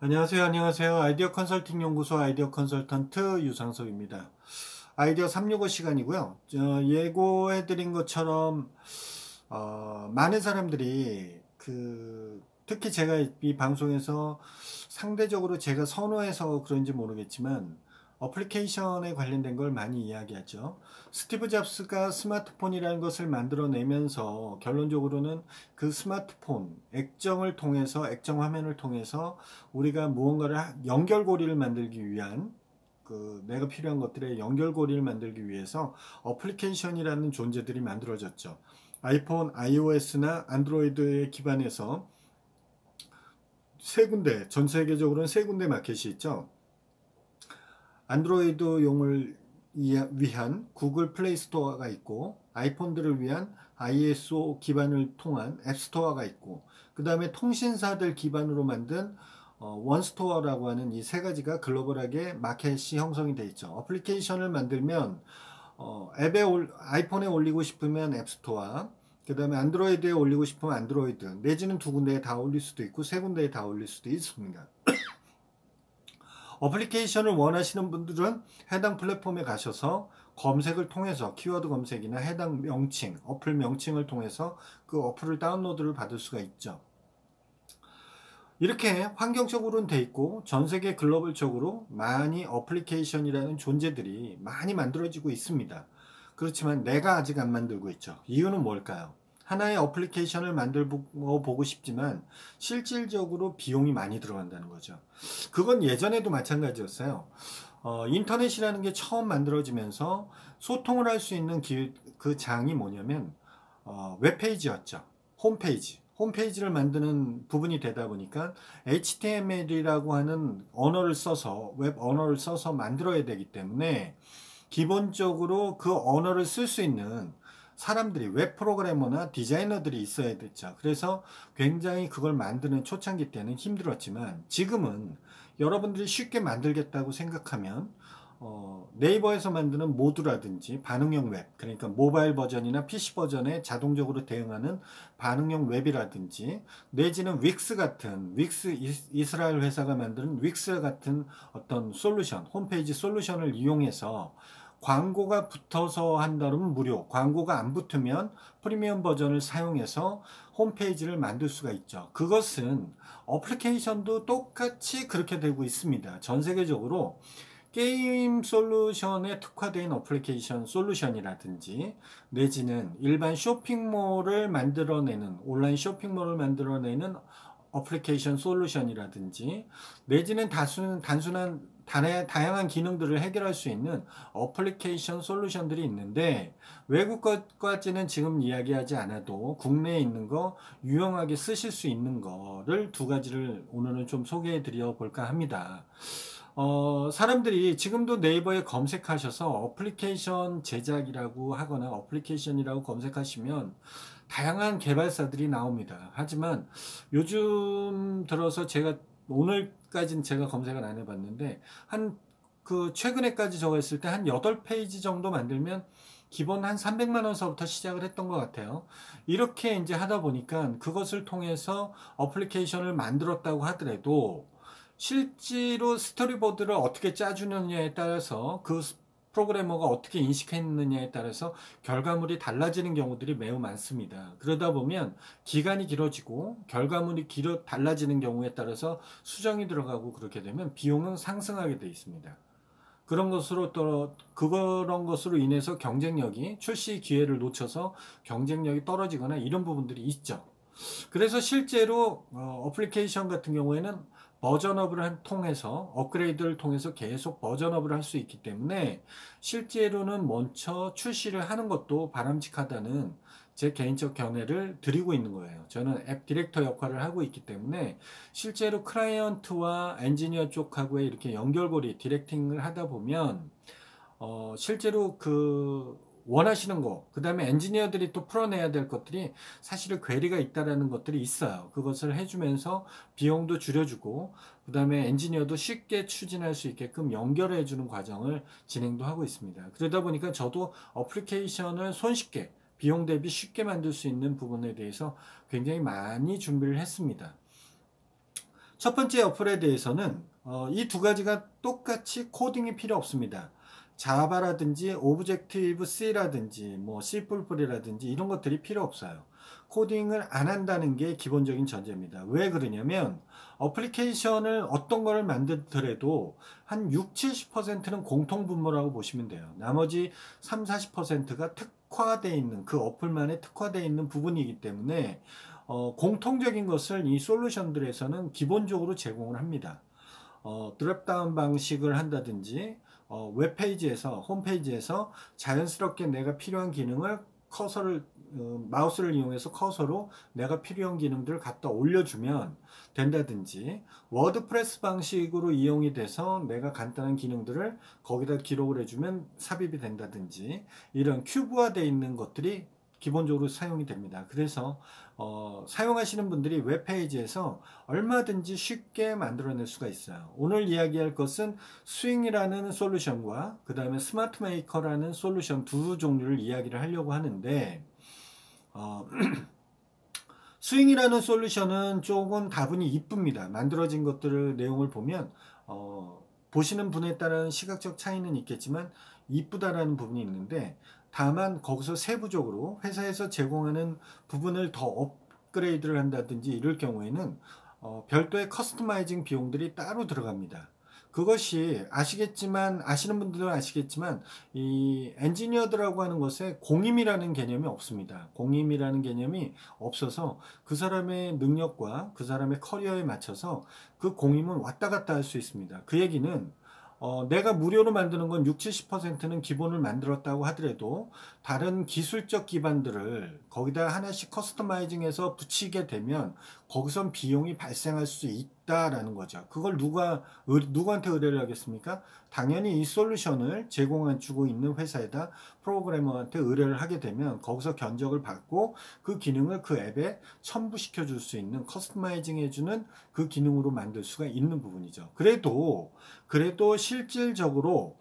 안녕하세요. 아이디어 컨설팅 연구소 아이디어 컨설턴트 유상석입니다. 아이디어 365 시간이고요. 예고해드린 것처럼 많은 사람들이 특히 제가 이 방송에서 상대적으로 제가 선호해서 그런지 모르겠지만 어플리케이션에 관련된 걸 많이 이야기하죠. 스티브 잡스가 스마트폰이라는 것을 만들어내면서 결론적으로는 그 스마트폰, 액정 화면을 통해서 우리가 무언가를 연결고리를 만들기 위한 내가 필요한 것들의 연결고리를 만들기 위해서 어플리케이션이라는 존재들이 만들어졌죠. 아이폰, iOS나 안드로이드에 기반해서 전 세계적으로는 세 군데 마켓이 있죠. 안드로이드용을 위한 구글 플레이 스토어가 있고, 아이폰들을 위한 ISO 기반을 통한 앱 스토어가 있고, 그 다음에 통신사들 기반으로 만든 원스토어라고 하는 이 세 가지가 글로벌하게 마켓이 형성이 되어 있죠. 어플리케이션을 만들면 아이폰에 올리고 싶으면 앱스토어, 그 다음에 안드로이드에 올리고 싶으면 안드로이드, 내지는 두 군데에 다 올릴 수도 있고 세 군데에 다 올릴 수도 있습니다. 어플리케이션을 원하시는 분들은 해당 플랫폼에 가셔서 검색을 통해서 키워드 검색이나 해당 명칭, 어플 명칭을 통해서 그 어플을 다운로드를 받을 수가 있죠. 이렇게 환경적으로는 돼 있고 전 세계 글로벌적으로 많이 어플리케이션이라는 존재들이 많이 만들어지고 있습니다. 그렇지만 내가 아직 안 만들고 있죠. 이유는 뭘까요? 하나의 어플리케이션을 만들어 보고 싶지만 실질적으로 비용이 많이 들어간다는 거죠. 그건 예전에도 마찬가지였어요. 인터넷이라는 게 처음 만들어지면서 소통을 할 수 있는 그 장이 뭐냐면 웹페이지였죠. 홈페이지를 만드는 부분이 되다 보니까 HTML이라고 하는 웹 언어를 써서 만들어야 되기 때문에 기본적으로 그 언어를 쓸 수 있는 사람들이 웹 프로그래머나 디자이너들이 있어야 됐죠. 그래서 굉장히 그걸 만드는 초창기 때는 힘들었지만 지금은 여러분들이 쉽게 만들겠다고 생각하면 네이버에서 만드는 모두라든지 반응형 웹, 그러니까 모바일 버전이나 PC 버전에 자동적으로 대응하는 반응형 웹이라든지 내지는 윅스 이스라엘 회사가 만드는 윅스 같은 어떤 홈페이지 솔루션을 이용해서 광고가 붙어서 한다면 무료, 광고가 안 붙으면 프리미엄 버전을 사용해서 홈페이지를 만들 수가 있죠. 그것은 어플리케이션도 똑같이 그렇게 되고 있습니다. 전 세계적으로 게임 솔루션에 특화된 어플리케이션 솔루션이라든지 내지는 일반 온라인 쇼핑몰을 만들어내는 어플리케이션 솔루션이라든지 내지는 단순한 다양한 기능들을 해결할 수 있는 어플리케이션 솔루션들이 있는데 외국 것까지는 지금 이야기하지 않아도 국내에 있는 거 유용하게 쓰실 수 있는 거를 두 가지를 오늘은 좀 소개해 드려 볼까 합니다. 사람들이 지금도 네이버에 검색하셔서 어플리케이션 제작이라고 하거나 어플리케이션이라고 검색하시면 다양한 개발사들이 나옵니다. 하지만 요즘 들어서 오늘까지는 제가 검색을 안 해봤는데, 최근에까지 저거 했을 때 한 8페이지 정도 만들면 기본 한 300만 원서부터 시작을 했던 것 같아요. 이렇게 이제 하다 보니까 그것을 통해서 어플리케이션을 만들었다고 하더라도 실제로 스토리보드를 어떻게 짜주느냐에 따라서 그 프로그래머가 어떻게 인식했느냐에 따라서 결과물이 달라지는 경우들이 매우 많습니다. 그러다 보면 기간이 길어지고 결과물이 달라지는 경우에 따라서 수정이 들어가고 그렇게 되면 비용은 상승하게 되어 있습니다. 그런 것으로 인해서 출시 기회를 놓쳐서 경쟁력이 떨어지거나 이런 부분들이 있죠. 그래서 실제로 어플리케이션 같은 경우에는 버전업을 통해서 업그레이드를 통해서 계속 버전업을 할 수 있기 때문에 실제로는 먼저 출시를 하는 것도 바람직하다는 제 개인적 견해를 드리고 있는 거예요. 저는 앱 디렉터 역할을 하고 있기 때문에 실제로 클라이언트와 엔지니어 쪽하고의 이렇게 연결고리 디렉팅을 하다 보면 실제로 원하시는 거, 그 다음에 엔지니어들이 또 풀어내야 될 것들이 사실은 괴리가 있다라는 것들이 있어요. 그것을 해주면서 비용도 줄여주고, 그 다음에 엔지니어도 쉽게 추진할 수 있게끔 연결해주는 과정을 진행도 하고 있습니다. 그러다 보니까 저도 어플리케이션을 손쉽게, 비용 대비 쉽게 만들 수 있는 부분에 대해서 굉장히 많이 준비를 했습니다. 첫 번째 어플에 대해서는 이 두 가지가 똑같이 코딩이 필요 없습니다. 자바라든지 오브젝티브 C라든지 뭐 C++이라든지 이런 것들이 필요 없어요. 코딩을 안 한다는 게 기본적인 전제입니다. 왜 그러냐면 어플리케이션을 어떤 걸 만들더라도 한 6, 70%는 공통 분모라고 보시면 돼요. 나머지 3, 40%가 특화되어 있는 그 어플만에 특화되어 있는 부분이기 때문에 공통적인 것을 이 솔루션들에서는 기본적으로 제공을 합니다. 드롭다운 방식을 한다든지 웹페이지에서 홈페이지에서 자연스럽게 내가 필요한 기능을 커서를 마우스를 이용해서 커서로 내가 필요한 기능들을 갖다 올려주면 된다든지 워드프레스 방식으로 이용이 돼서 내가 간단한 기능들을 거기다 기록을 해주면 삽입이 된다든지 이런 큐브화되어 있는 것들이 기본적으로 사용이 됩니다. 그래서 사용하시는 분들이 웹페이지에서 얼마든지 쉽게 만들어낼 수가 있어요. 오늘 이야기할 것은 스윙이라는 솔루션과 그 다음에 스마트 메이커라는 솔루션 두 종류를 이야기를 하려고 하는데 스윙이라는 솔루션은 조금 다분히 이쁩니다. 만들어진 것들을 내용을 보면 보시는 분에 따른 시각적 차이는 있겠지만 이쁘다라는 부분이 있는데 다만 거기서 세부적으로 회사에서 제공하는 부분을 더 업그레이드를 한다든지 이럴 경우에는 별도의 커스터마이징 비용들이 따로 들어갑니다. 그것이 아시는 분들은 아시겠지만 이 엔지니어들하고 하는 것에 공임이라는 개념이 없습니다. 공임이라는 개념이 없어서 그 사람의 능력과 그 사람의 커리어에 맞춰서 그 공임은 왔다 갔다 할 수 있습니다. 그 얘기는 내가 무료로 만드는 건 6, 70%는 기본을 만들었다고 하더라도 다른 기술적 기반들을 거기다 하나씩 커스터마이징해서 붙이게 되면 거기선 비용이 발생할 수 있다라는 거죠. 그걸 누구한테 의뢰를 하겠습니까? 당연히 이 솔루션을 제공해주고 있는 회사에다 프로그래머한테 의뢰를 하게 되면 거기서 견적을 받고 그 기능을 그 앱에 첨부시켜 줄 수 있는 커스터마이징 해주는 그 기능으로 만들 수가 있는 부분이죠. 그래도 실질적으로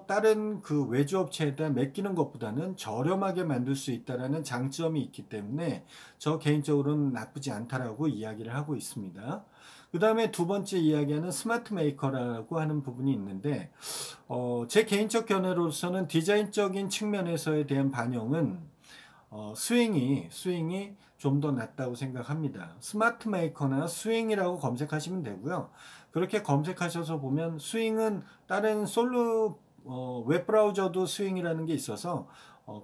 다른 그 외주업체에다 맡기는 것보다는 저렴하게 만들 수 있다는 장점이 있기 때문에 저 개인적으로는 나쁘지 않다라고 이야기를 하고 있습니다. 그 다음에 두 번째 이야기하는 스마트 메이커라고 하는 부분이 있는데 제 개인적 견해로서는 디자인적인 측면에서에 대한 반영은 스윙이 좀 더 낫다고 생각합니다. 스마트 메이커나 스윙이라고 검색하시면 되고요. 그렇게 검색하셔서 보면 스윙은 다른 웹브라우저도 스윙이라는 게 있어서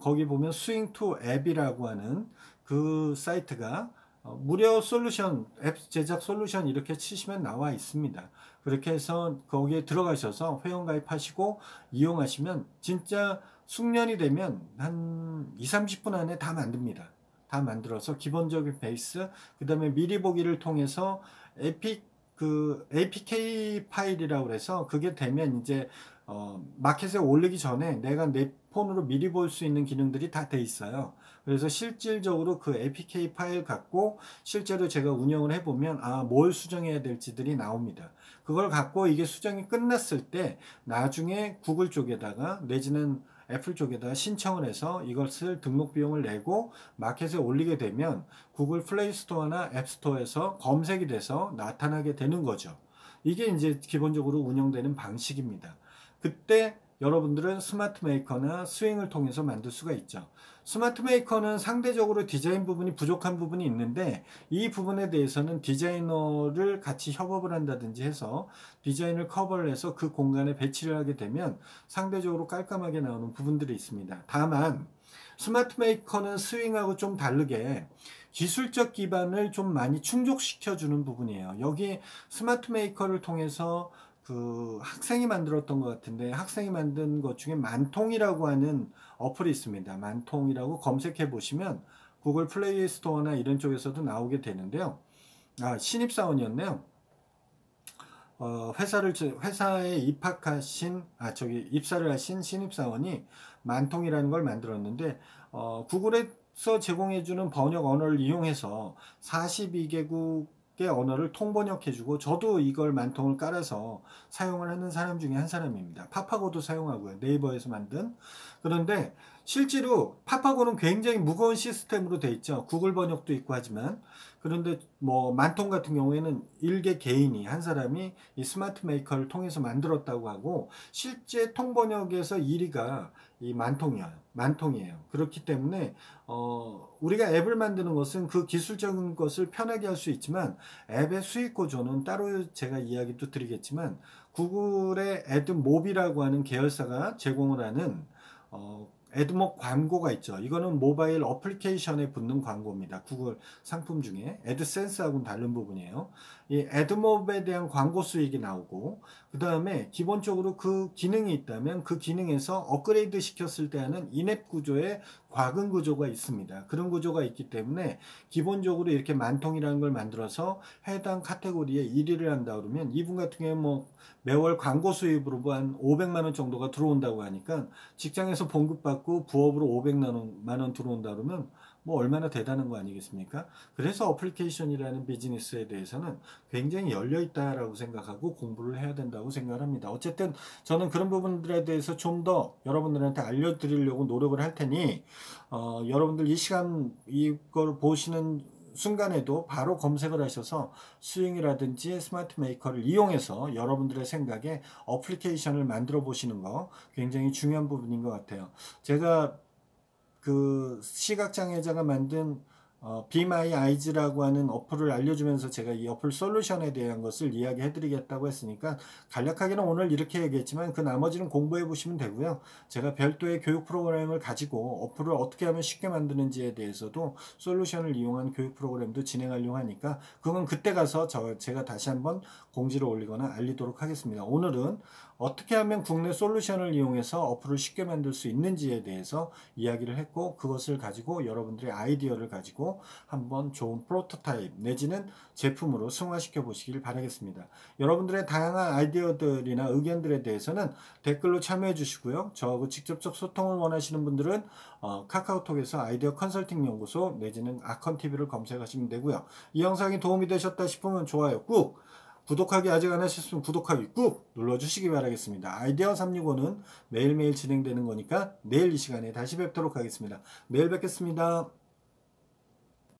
거기 보면 스윙 투 앱이라고 하는 그 사이트가 무료 솔루션, 앱 제작 솔루션 이렇게 치시면 나와 있습니다. 그렇게 해서 거기에 들어가셔서 회원가입하시고 이용하시면 진짜 숙련이 되면 한 2, 30분 안에 다 만듭니다. 다 만들어서 기본적인 베이스, 그 다음에 미리 보기를 통해서 APK 파일이라고 해서 그게 되면 이제 마켓에 올리기 전에 내가 내 폰으로 미리 볼 수 있는 기능들이 다 돼 있어요. 그래서 실질적으로 그 APK 파일 갖고 실제로 제가 운영을 해보면 뭘 수정해야 될지들이 나옵니다. 그걸 갖고 이게 수정이 끝났을 때 나중에 구글 쪽에다가 내지는 애플 쪽에다가 신청을 해서 이것을 등록 비용을 내고 마켓에 올리게 되면 구글 플레이 스토어나 앱 스토어에서 검색이 돼서 나타나게 되는 거죠. 이게 이제 기본적으로 운영되는 방식입니다. 그때 여러분들은 스마트 메이커나 스윙을 통해서 만들 수가 있죠. 스마트 메이커는 상대적으로 디자인 부분이 부족한 부분이 있는데 이 부분에 대해서는 디자이너를 같이 협업을 한다든지 해서 디자인을 커버를 해서 그 공간에 배치를 하게 되면 상대적으로 깔끔하게 나오는 부분들이 있습니다. 다만 스마트 메이커는 스윙하고 좀 다르게 기술적 기반을 좀 많이 충족시켜 주는 부분이에요. 여기 스마트 메이커를 통해서 그 학생이 만들었던 것 같은데 학생이 만든 것 중에 만통이라고 하는 어플이 있습니다. 만통이라고 검색해 보시면 구글 플레이 스토어나 이런 쪽에서도 나오게 되는데요. 신입사원이었네요. 회사에 입사를 하신 신입사원이 만통이라는 걸 만들었는데 구글에서 제공해주는 번역 언어를 이용해서 42개국의 언어를 통번역해주고 저도 이걸 만통을 깔아서 사용을 하는 사람 중에 한 사람입니다. 파파고도 사용하고요. 네이버에서 만든. 그런데 실제로 파파고는 굉장히 무거운 시스템으로 돼 있죠. 구글 번역도 있고 하지만 그런데 뭐 만통 같은 경우에는 일개 개인이 한 사람이 이 스마트 메이커를 통해서 만들었다고 하고 실제 통번역에서 1위가 이 만통이에요. 그렇기 때문에 우리가 앱을 만드는 것은 그 기술적인 것을 편하게 할 수 있지만 앱의 수익 구조는 따로 제가 이야기도 드리겠지만 구글의 애드몹이라고 하는 계열사가 제공을 하는 애드몹 광고가 있죠. 이거는 모바일 어플리케이션에 붙는 광고입니다. 구글 상품 중에 애드센스하고는 다른 부분이에요. 이 애드몹에 대한 광고 수익이 나오고 그 다음에 기본적으로 그 기능이 있다면 그 기능에서 업그레이드 시켰을 때 하는 인앱 구조의 과금 구조가 있습니다. 그런 구조가 있기 때문에 기본적으로 이렇게 만통이라는 걸 만들어서 해당 카테고리에 1위를 한다 그러면 이분 같은 경우에 뭐 매월 광고 수입으로 한 500만 원 정도가 들어온다고 하니까 직장에서 봉급받고 부업으로 500만 원 들어온다 그러면 뭐 얼마나 대단한 거 아니겠습니까? 그래서 어플리케이션이라는 비즈니스에 대해서는 굉장히 열려 있다라고 생각하고 공부를 해야 된다고 생각합니다. 어쨌든 저는 그런 부분들에 대해서 좀 더 여러분들한테 알려드리려고 노력을 할 테니 여러분들 이 시간 이걸 보시는 순간에도 바로 검색을 하셔서 스윙이라든지 스마트 메이커를 이용해서 여러분들의 생각에 어플리케이션을 만들어 보시는 거 굉장히 중요한 부분인 것 같아요. 제가 그 시각장애자가 만든 Be My Eyes라고 하는 어플을 알려주면서 제가 이 어플 솔루션에 대한 것을 이야기해 드리겠다고 했으니까 간략하게는 오늘 이렇게 얘기했지만 그 나머지는 공부해 보시면 되고요. 제가 별도의 교육 프로그램을 가지고 어플을 어떻게 하면 쉽게 만드는지에 대해서도 솔루션을 이용한 교육 프로그램도 진행하려고 하니까 그건 그때 가서 제가 다시 한번 공지를 올리거나 알리도록 하겠습니다. 오늘은 어떻게 하면 국내 솔루션을 이용해서 어플을 쉽게 만들 수 있는지에 대해서 이야기를 했고 그것을 가지고 여러분들의 아이디어를 가지고 한번 좋은 프로토타입 내지는 제품으로 승화시켜 보시길 바라겠습니다. 여러분들의 다양한 아이디어들이나 의견들에 대해서는 댓글로 참여해 주시고요. 저하고 직접적 소통을 원하시는 분들은 카카오톡에서 아이디어 컨설팅 연구소 내지는 아컨TV를 검색하시면 되고요. 이 영상이 도움이 되셨다 싶으면 좋아요 꾹, 구독하기 아직 안 하셨으면 구독하기 꾹 눌러주시기 바라겠습니다. 아이디어 365는 매일매일 진행되는 거니까 내일 이 시간에 다시 뵙도록 하겠습니다. 내일 뵙겠습니다.